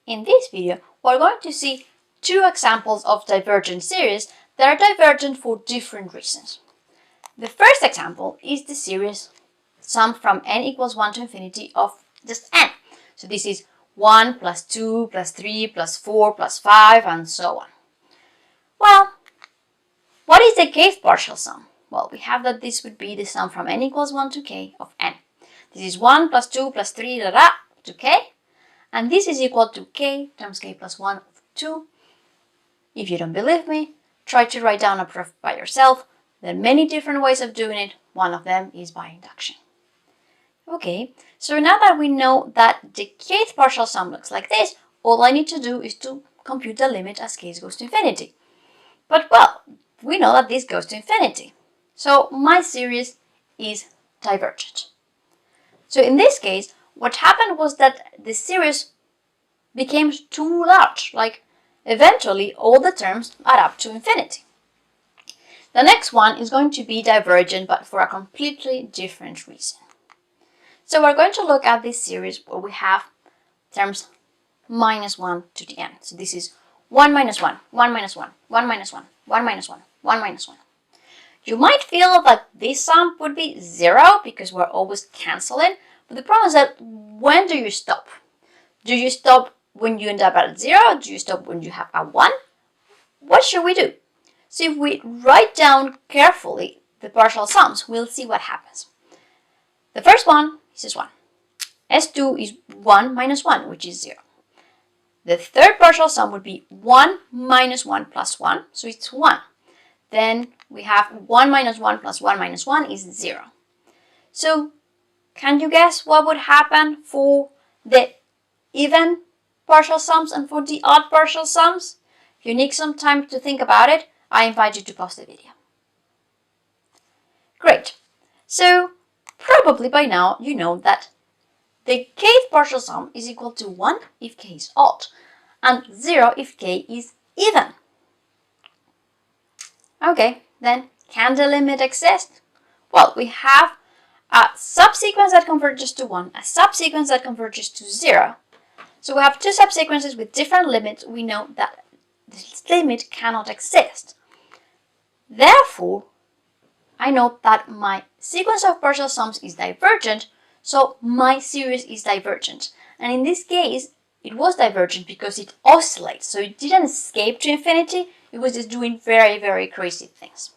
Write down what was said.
In this video, we're going to see two examples of divergent series that are divergent for different reasons. The first example is the series sum from n equals 1 to infinity of just n. So this is 1 plus 2 plus 3 plus 4 plus 5 and so on. Well, what is the kth partial sum? Well, we have that this would be the sum from n equals 1 to k of n. This is 1 plus 2 plus 3 to k. And this is equal to k times k plus 1 over 2. If you don't believe me, try to write down a proof by yourself. There are many different ways of doing it. One of them is by induction. Okay, so now that we know that the kth partial sum looks like this, all I need to do is to compute the limit as k goes to infinity. But well, we know that this goes to infinity. So my series is divergent. So in this case, what happened was that the series became too large, like eventually all the terms add up to infinity. The next one is going to be divergent, but for a completely different reason. So we're going to look at this series where we have terms minus 1 to the n. So this is 1 minus 1, 1 minus 1, 1 minus 1, 1 minus 1, 1 minus 1. You might feel that this sum would be 0 because we're always canceling, but the problem is that when do you stop? Do you stop when you end up at 0? Do you stop when you have a 1? What should we do? So if we write down carefully the partial sums, we'll see what happens. The first one is this one. S2 is 1 minus 1, which is 0. The third partial sum would be 1 minus 1 plus 1, so it's 1. Then we have 1 minus 1 plus 1 minus 1 is 0. So can you guess what would happen for the even partial sums and for the odd partial sums? If you need some time to think about it, I invite you to pause the video. Great. So probably by now you know that the kth partial sum is equal to 1 if k is odd and 0 if k is even. Okay, then can the limit exist? Well, we have a subsequence that converges to 1, a subsequence that converges to 0. So we have two subsequences with different limits. We know that this limit cannot exist. Therefore, I know that my sequence of partial sums is divergent, so my series is divergent. And in this case, it was divergent because it oscillates. So it didn't escape to infinity, it was just doing very, very crazy things.